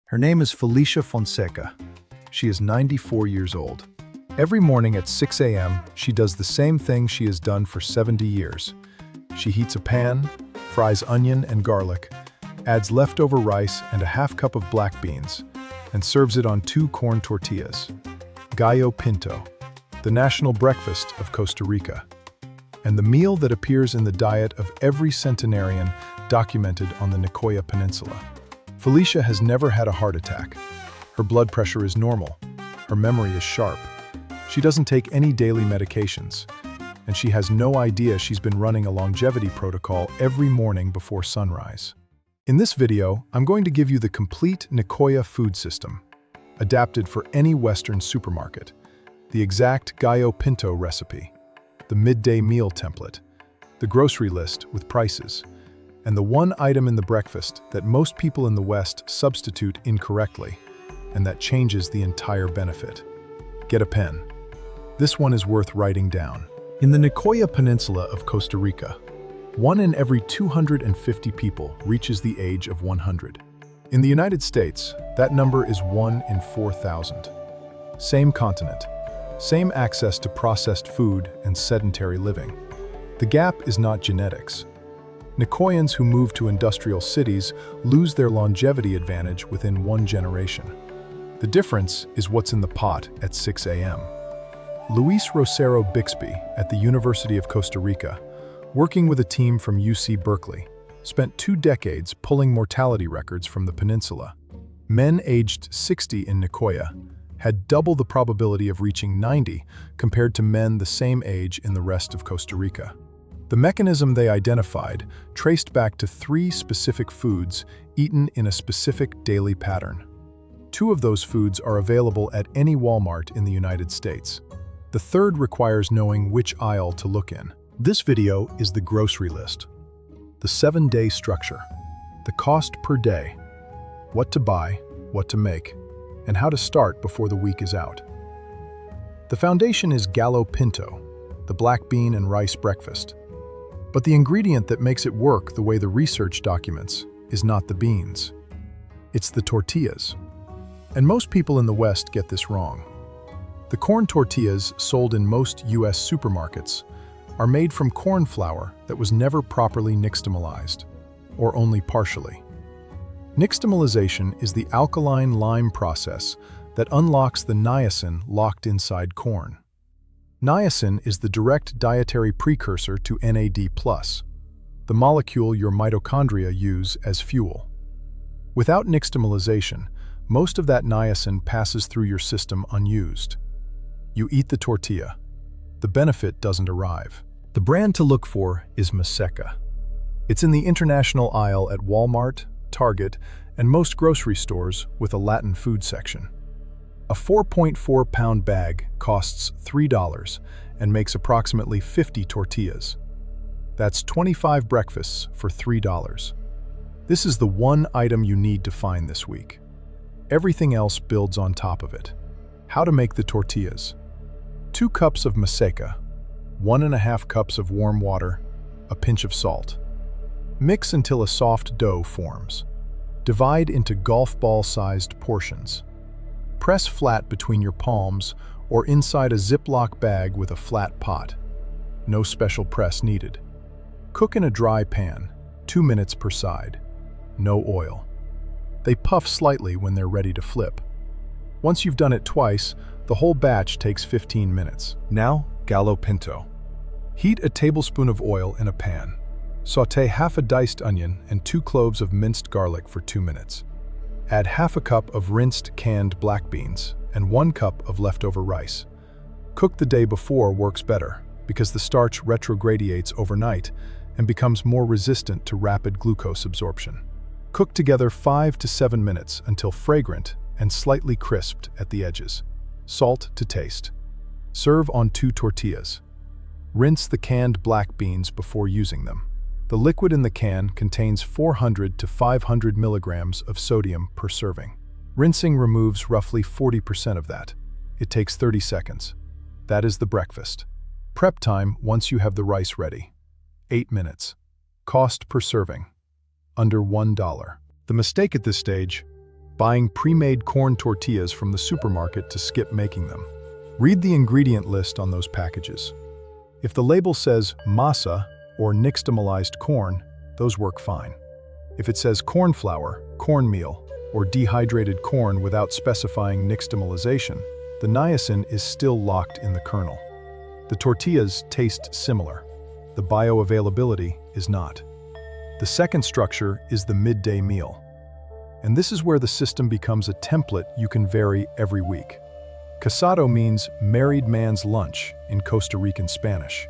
Her name is Felicia Fonseca. She is 94 years old. Every morning at 6 a.m., she does the same thing she has done for 70 years. She heats a pan, fries onion and garlic, adds leftover rice and a half cup of black beans, and serves it on 2 corn tortillas. Gallo Pinto, the national breakfast of Costa Rica, and the meal that appears in the diet of every centenarian documented on the Nicoya Peninsula. Felicia has never had a heart attack. Her blood pressure is normal. Her memory is sharp. She doesn't take any daily medications, and she has no idea she's been running a longevity protocol every morning before sunrise. In this video, I'm going to give you the complete Nicoya food system, adapted for any Western supermarket, the exact Gallo Pinto recipe, the midday meal template, the grocery list with prices, and the one item in the breakfast that most people in the West substitute incorrectly, and that changes the entire benefit. Get a pen. This one is worth writing down. In the Nicoya Peninsula of Costa Rica, 1 in every 250 people reaches the age of 100. In the United States, that number is 1 in 4,000. Same continent, same access to processed food and sedentary living. The gap is not genetics. Nicoyans who move to industrial cities lose their longevity advantage within 1 generation. The difference is what's in the pot at 6 a.m. Luis Rosero Bixby at the University of Costa Rica, working with a team from UC Berkeley, spent 2 decades pulling mortality records from the peninsula. Men aged 60 in Nicoya had double the probability of reaching 90 compared to men the same age in the rest of Costa Rica. The mechanism they identified traced back to 3 specific foods eaten in a specific daily pattern. 2 of those foods are available at any Walmart in the United States. The third requires knowing which aisle to look in. This video is the grocery list, the 7-day structure, the cost per day, what to buy, what to make, and how to start before the week is out. The foundation is Gallo Pinto, the black bean and rice breakfast. But the ingredient that makes it work the way the research documents is not the beans. It's the tortillas. And most people in the West get this wrong. The corn tortillas sold in most U.S. supermarkets are made from corn flour that was never properly nixtamalized, or only partially. Nixtamalization is the alkaline lime process that unlocks the niacin locked inside corn. Niacin is the direct dietary precursor to NAD+, the molecule your mitochondria use as fuel. Without nixtamalization, most of that niacin passes through your system unused. You eat the tortilla. The benefit doesn't arrive. The brand to look for is Fonseca. It's in the international aisle at Walmart, Target, and most grocery stores with a Latin food section. A 4.4-pound bag costs $3 and makes approximately 50 tortillas. That's 25 breakfasts for $3. This is the one item you need to find this week. Everything else builds on top of it. How to make the tortillas. 2 cups of Fonseca, 1.5 cups of warm water, a pinch of salt. Mix until a soft dough forms. Divide into golf ball-sized portions. Press flat between your palms or inside a Ziploc bag with a flat pot. No special press needed. Cook in a dry pan, 2 minutes per side. No oil. They puff slightly when they're ready to flip. Once you've done it twice, the whole batch takes 15 minutes. Now, Gallo Pinto. Heat a tablespoon of oil in a pan. Sauté half a diced onion and 2 cloves of minced garlic for 2 minutes. Add half a cup of rinsed canned black beans and 1 cup of leftover rice. Cook the day before works better because the starch retrogradiates overnight and becomes more resistant to rapid glucose absorption. Cook together 5 to 7 minutes until fragrant and slightly crisped at the edges. Salt to taste. Serve on 2 tortillas. Rinse the canned black beans before using them. The liquid in the can contains 400 to 500 milligrams of sodium per serving. Rinsing removes roughly 40% of that. It takes 30 seconds. That is the breakfast. Prep time once you have the rice ready. 8 minutes. Cost per serving. Under $1. The mistake at this stage: buying pre-made corn tortillas from the supermarket to skip making them. Read the ingredient list on those packages. If the label says masa or nixtamalized corn, those work fine. If it says corn flour, cornmeal, or dehydrated corn without specifying nixtamalization, the niacin is still locked in the kernel. The tortillas taste similar. The bioavailability is not. The second structure is the midday meal. And this is where the system becomes a template you can vary every week. Casado means married man's lunch in Costa Rican Spanish,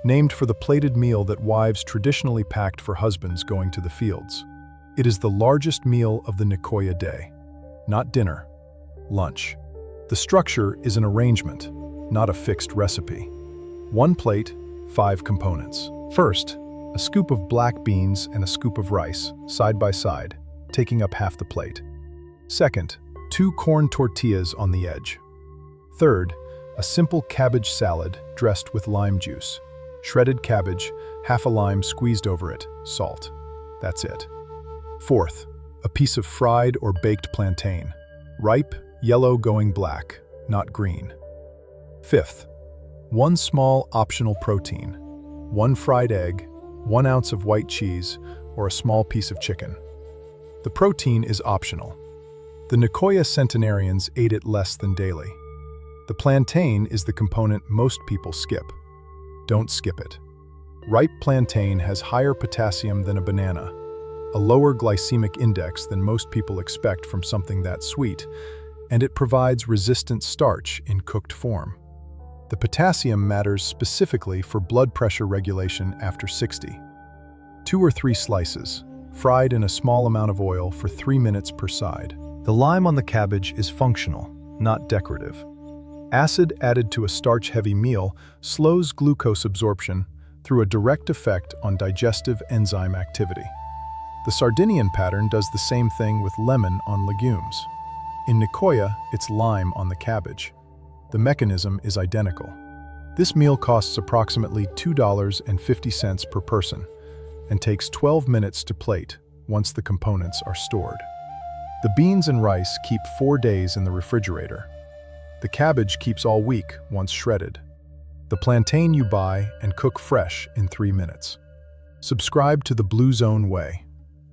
named for the plated meal that wives traditionally packed for husbands going to the fields. It is the largest meal of the Nicoya day. Not dinner, lunch. The structure is an arrangement, not a fixed recipe. 1 plate, 5 components. First, a scoop of black beans and a scoop of rice, side by side, taking up half the plate. Second, 2 corn tortillas on the edge. Third, a simple cabbage salad dressed with lime juice. Shredded cabbage, half a lime squeezed over it, salt. That's it. Fourth, a piece of fried or baked plantain. Ripe, yellow going black, not green. Fifth, 1 small optional protein. 1 fried egg, 1 ounce of white cheese, or a small piece of chicken. The protein is optional. The Nicoya Centenarians ate it less than daily. The plantain is the component most people skip. Don't skip it. Ripe plantain has higher potassium than a banana, a lower glycemic index than most people expect from something that sweet, and it provides resistant starch in cooked form. The potassium matters specifically for blood pressure regulation after 60. 2 or 3 slices, fried in a small amount of oil for 3 minutes per side. The lime on the cabbage is functional, not decorative. Acid added to a starch-heavy meal slows glucose absorption through a direct effect on digestive enzyme activity. The Sardinian pattern does the same thing with lemon on legumes. In Nicoya, it's lime on the cabbage. The mechanism is identical. This meal costs approximately $2.50 per person and takes 12 minutes to plate once the components are stored. The beans and rice keep 4 days in the refrigerator. The cabbage keeps all week once shredded. The plantain you buy and cook fresh in 3 minutes. Subscribe to the Blue Zone Way.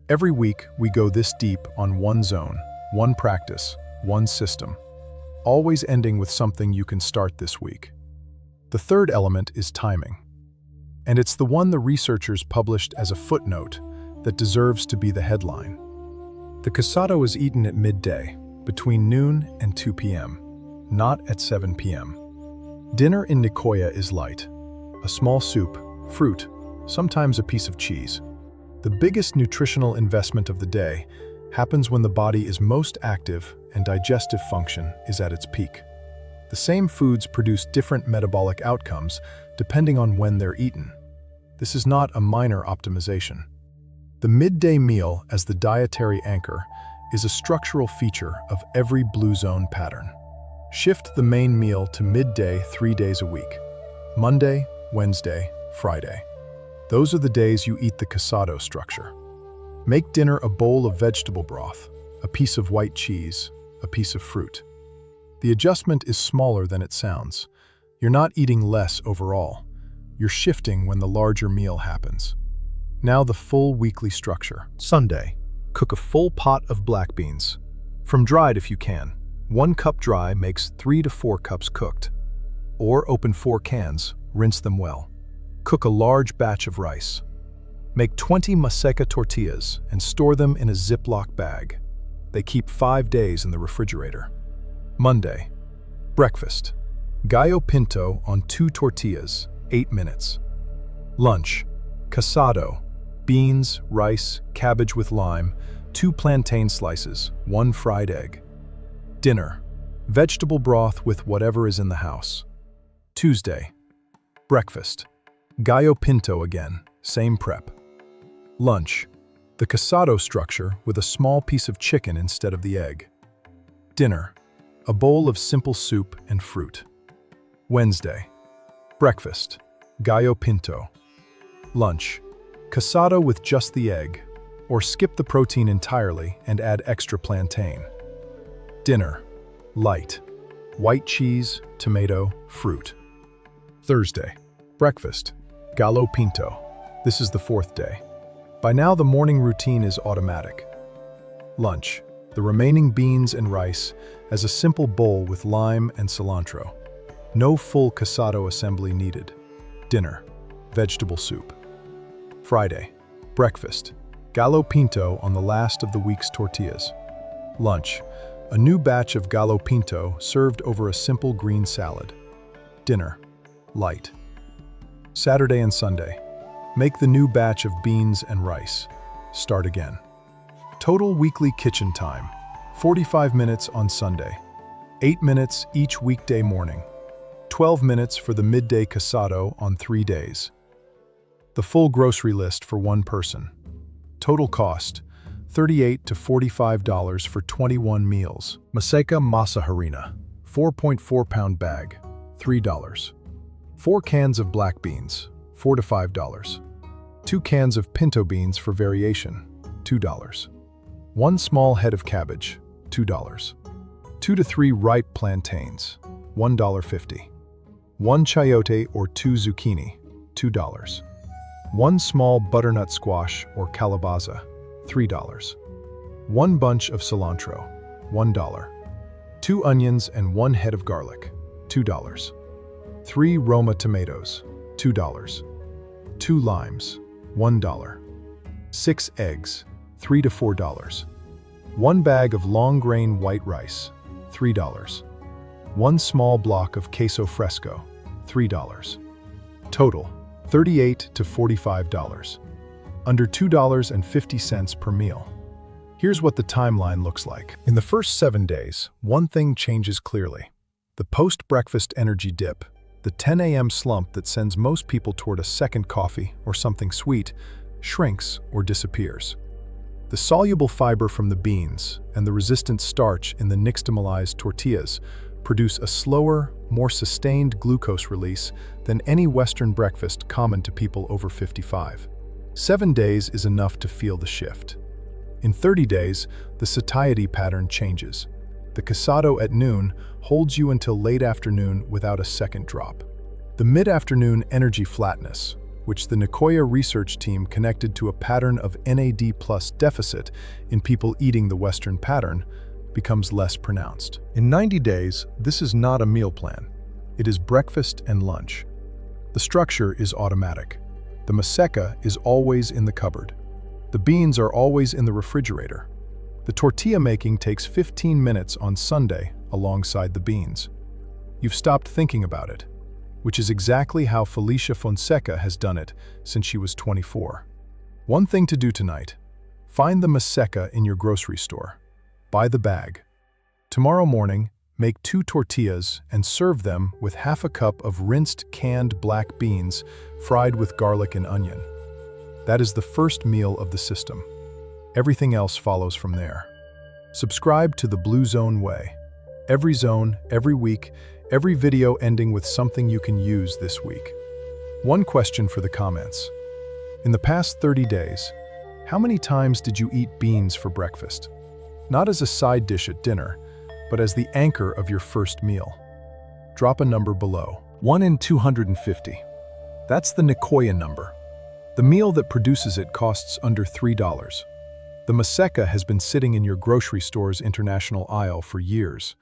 Every week, we go this deep on one zone, one practice, one system, always ending with something you can start this week. The third element is timing. And it's the one the researchers published as a footnote that deserves to be the headline. The casado is eaten at midday, between noon and 2 p.m., not at 7 p.m. Dinner in Nicoya is light. A small soup, fruit, sometimes a piece of cheese. The biggest nutritional investment of the day happens when the body is most active and digestive function is at its peak. The same foods produce different metabolic outcomes depending on when they're eaten. This is not a minor optimization. The midday meal as the dietary anchor is a structural feature of every Blue Zone pattern. Shift the main meal to midday 3 days a week. Monday, Wednesday, Friday. Those are the days you eat the casado structure. Make dinner a bowl of vegetable broth, a piece of white cheese, a piece of fruit. The adjustment is smaller than it sounds. You're not eating less overall. You're shifting when the larger meal happens. Now the full weekly structure. Sunday, cook a full pot of black beans. From dried if you can. 1 cup dry makes 3 to 4 cups cooked. Or open 4 cans, rinse them well. Cook a large batch of rice. Make 20 maseca tortillas and store them in a Ziploc bag. They keep 5 days in the refrigerator. Monday, breakfast. Gallo Pinto on 2 tortillas, 8 minutes. Lunch, casado, beans, rice, cabbage with lime, 2 plantain slices, 1 fried egg. Dinner, vegetable broth with whatever is in the house. Tuesday, breakfast. Gallo Pinto again, same prep. Lunch, the casado structure with a small piece of chicken instead of the egg. Dinner, a bowl of simple soup and fruit. Wednesday, breakfast, Gallo Pinto. Lunch, casado with just the egg, or skip the protein entirely and add extra plantain. Dinner: light. White cheese, tomato, fruit. Thursday: breakfast: Gallo Pinto. This is the fourth day. By now the morning routine is automatic. Lunch: the remaining beans and rice as a simple bowl with lime and cilantro. No full Casado assembly needed. Dinner: vegetable soup. Friday: breakfast: Gallo Pinto on the last of the week's tortillas. Lunch: a new batch of Gallo Pinto served over a simple green salad. Dinner: light. Saturday and Sunday: make the new batch of beans and rice. Start again. Total weekly kitchen time: 45 minutes on Sunday, 8 minutes each weekday morning, 12 minutes for the midday Casado on 3 days. The full grocery list for one person. Total cost: $38 to $45 for 21 meals. Maseca masa harina, 4.4-pound bag, $3. 4 cans of black beans, $4 to $5. 2 cans of pinto beans for variation, $2. 1 small head of cabbage, $2. 2 to 3 ripe plantains, $1.50. 1 chayote or 2 zucchini, $2. 1 small butternut squash or calabaza, $3. 1 bunch of cilantro, $1. 2 onions and 1 head of garlic, $2. 3 Roma tomatoes, $2. 2 limes, $1. 6 eggs, $3 to $4. 1 bag of long-grain white rice, $3. 1 small block of queso fresco, $3. Total: $38 to $45. Under $2.50 per meal. Here's what the timeline looks like. In the first 7 days, one thing changes clearly. The post-breakfast energy dip, the 10 a.m. slump that sends most people toward a second coffee or something sweet, shrinks or disappears. The soluble fiber from the beans and the resistant starch in the nixtamalized tortillas produce a slower, more sustained glucose release than any Western breakfast common to people over 55. 7 days is enough to feel the shift. In 30 days, the satiety pattern changes. The Casado at noon holds you until late afternoon without a second drop. The mid-afternoon energy flatness, which the Nicoya research team connected to a pattern of NAD+ deficit in people eating the Western pattern, becomes less pronounced. In 90 days, this is not a meal plan. It is breakfast and lunch. The structure is automatic. The maseca is always in the cupboard. The beans are always in the refrigerator. The tortilla making takes 15 minutes on Sunday alongside the beans. You've stopped thinking about it, which is exactly how Felicia Fonseca has done it since she was 24. One thing to do tonight: find the maseca in your grocery store. Buy the bag. Tomorrow morning, make 2 tortillas and serve them with half a cup of rinsed canned black beans fried with garlic and onion. That is the first meal of the system. Everything else follows from there. Subscribe to the Blue Zone Way. Every zone, every week, every video ending with something you can use this week. One question for the comments. In the past 30 days, how many times did you eat beans for breakfast? Not as a side dish at dinner, but as the anchor of your first meal. Drop a number below. 1 in 250. That's the Nicoyan number. The meal that produces it costs under $3. The maseca has been sitting in your grocery store's international aisle for years.